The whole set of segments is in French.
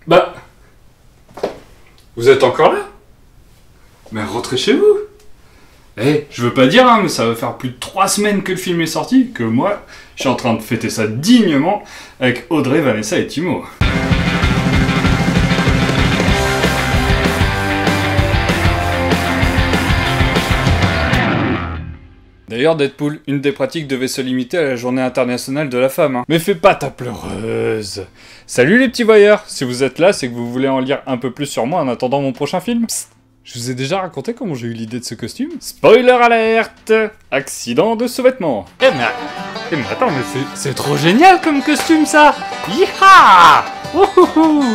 Bah... Vous êtes encore là? Mais rentrez chez vous. Eh, je veux pas dire, hein, mais ça va faire plus de 3 semaines que le film est sorti, que moi, je suis en train de fêter ça dignement avec Audrey, Vanessa et Timo. D'ailleurs, Deadpool, une des pratiques devait se limiter à la journée internationale de la femme. Hein. Mais fais pas ta pleureuse. Salut les petits voyeurs. Si vous êtes là, c'est que vous voulez en lire un peu plus sur moi en attendant mon prochain film. Psst. Je vous ai déjà raconté comment j'ai eu l'idée de ce costume? Spoiler alerte! Accident de sous-vêtements. Eh mais attends, mais c'est trop génial comme costume ça! Yeeha!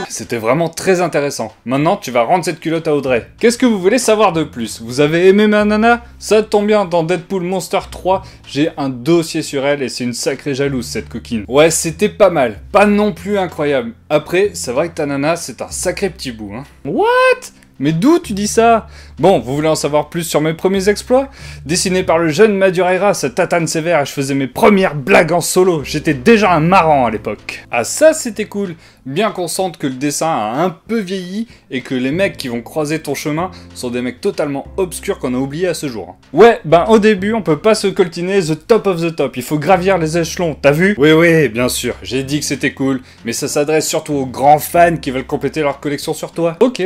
C'était vraiment très intéressant. Maintenant, tu vas rendre cette culotte à Audrey. Qu'est-ce que vous voulez savoir de plus? Vous avez aimé ma nana? Ça tombe bien, dans Deadpool Monster 3, j'ai un dossier sur elle et c'est une sacrée jalouse cette coquine. Ouais, c'était pas mal. Pas non plus incroyable. Après, c'est vrai que ta nana, c'est un sacré petit bout, hein. What? Mais d'où tu dis ça? Bon, vous voulez en savoir plus sur mes premiers exploits? Dessiné par le jeune Madureira, sa tatane sévère, et je faisais mes premières blagues en solo. J'étais déjà un marrant à l'époque. Ah ça c'était cool. Bien qu'on sente que le dessin a un peu vieilli et que les mecs qui vont croiser ton chemin sont des mecs totalement obscurs qu'on a oubliés à ce jour. Ouais, ben au début on peut pas se coltiner the top of the top, il faut gravir les échelons, t'as vu? Oui, bien sûr, j'ai dit que c'était cool, mais ça s'adresse surtout aux grands fans qui veulent compléter leur collection sur toi. Ok.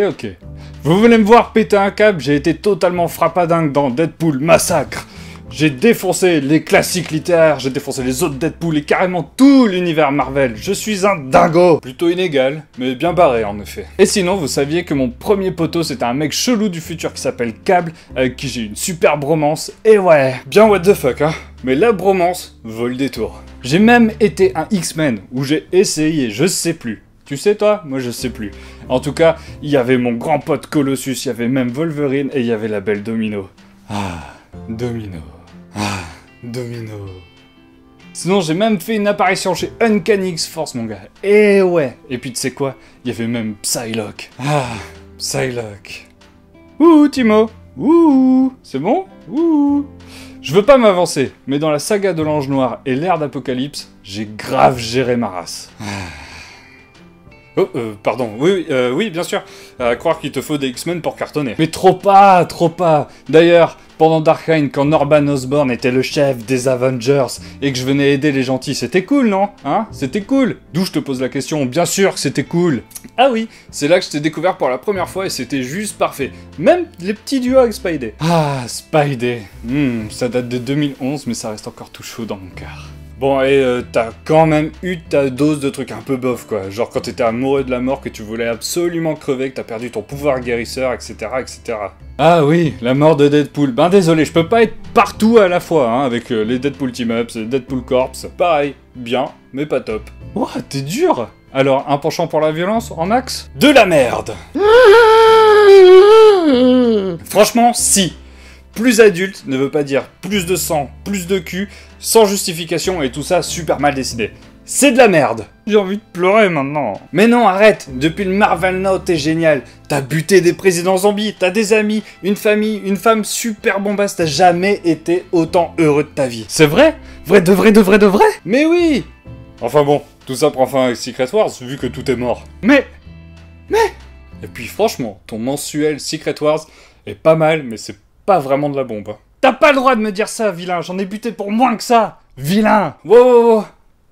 Vous voulez me voir péter un câble? J'ai été totalement frappadingue dans Deadpool Massacre. J'ai défoncé les classiques littéraires, j'ai défoncé les autres Deadpool et carrément tout l'univers Marvel. Je suis un dingo. Plutôt inégal, mais bien barré en effet. Et sinon, vous saviez que mon premier poteau c'était un mec chelou du futur qui s'appelle Cable, avec qui j'ai une super bromance. Et ouais, bien what the fuck hein. Mais la bromance vaut le détour. J'ai même été un X-Men, où j'ai essayé, je sais plus. Tu sais toi? Moi je sais plus. En tout cas, il y avait mon grand pote Colossus, il y avait même Wolverine et il y avait la belle Domino. Ah, Domino. Sinon j'ai même fait une apparition chez Uncanny X-Force mon gars. Et ouais. Et puis tu sais quoi? Il y avait même Psylocke. Ah, Psylocke. Ouh Timo. Ouh. C'est bon? Ouh. Je veux pas m'avancer, mais dans la saga de l'Ange Noir et l'ère d'Apocalypse, j'ai grave géré ma race. Oh, pardon, oui, bien sûr. À croire qu'il te faut des X-Men pour cartonner. Mais trop pas. D'ailleurs, pendant Dark Reign, quand Norman Osborn était le chef des Avengers et que je venais aider les gentils, c'était cool, non? Hein? C'était cool. D'où je te pose la question, bien sûr que c'était cool. Ah oui, c'est là que je t'ai découvert pour la première fois et c'était juste parfait. Même les petits duos avec Spidey. Ah, Spidey. Ça date de 2011, mais ça reste encore tout chaud dans mon cœur. Bon, et t'as quand même eu ta dose de trucs un peu bof, quoi. Genre quand t'étais amoureux de la mort, que tu voulais absolument crever, que t'as perdu ton pouvoir guérisseur, etc., etc. Ah oui, la mort de Deadpool. Ben désolé, je peux pas être partout à la fois, hein, avec les Deadpool Team-Ups, les Deadpool Corps. Pareil, bien, mais pas top. Oh, t'es dur. Alors, un penchant pour la violence, en max? De la merde. Franchement, si. Plus adulte ne veut pas dire plus de sang, plus de cul, sans justification et tout ça super mal décidé. C'est de la merde. J'ai envie de pleurer maintenant. Mais non, arrête. Depuis le Marvel Now, t'es génial. T'as buté des présidents zombies, t'as des amis, une famille, une femme super bombasse. T'as jamais été autant heureux de ta vie. C'est vrai? Vrai de vrai? Mais oui. Enfin bon, tout ça prend fin avec Secret Wars, vu que tout est mort. Mais... Et puis franchement, ton mensuel Secret Wars est pas mal, mais c'est pas vraiment de la bombe. T'as pas le droit de me dire ça, vilain, j'en ai buté pour moins que ça. Vilain. Wow.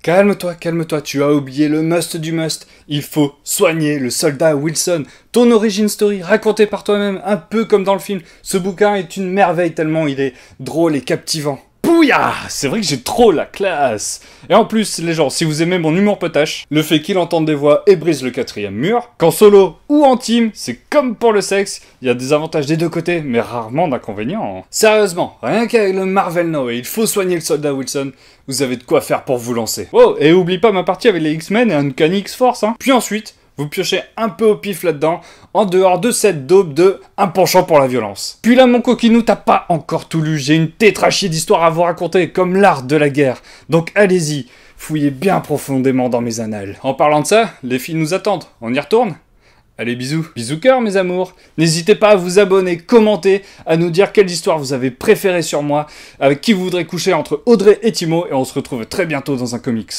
Calme-toi, tu as oublié le must du must. Il faut soigner le soldat Wilson. Ton origin story, raconté par toi-même, un peu comme dans le film. Ce bouquin est une merveille tellement il est drôle et captivant. Bouya! C'est vrai que j'ai trop la classe. Et en plus, les gens, si vous aimez mon humour potache, le fait qu'il entende des voix et brise le 4e mur, qu'en solo ou en team, c'est comme pour le sexe, il y a des avantages des deux côtés, mais rarement d'inconvénients. Sérieusement, rien qu'avec le Marvel Now et il faut soigner le soldat Wilson, vous avez de quoi faire pour vous lancer. Oh, et oublie pas ma partie avec les X-Men et Uncanny X-Force, hein. Puis ensuite, vous piochez un peu au pif là-dedans, en dehors de cette daube de un penchant pour la violence. Puis là, mon coquinou, t'as pas encore tout lu, j'ai une tétrachie d'histoires à vous raconter, comme l'art de la guerre. Donc allez-y, fouillez bien profondément dans mes annales. En parlant de ça, les filles nous attendent, on y retourne? Allez, bisous. Bisous cœur, mes amours. N'hésitez pas à vous abonner, commenter, à nous dire quelle histoire vous avez préférée sur moi, avec qui vous voudrez coucher entre Audrey et Timo, et on se retrouve très bientôt dans un comics.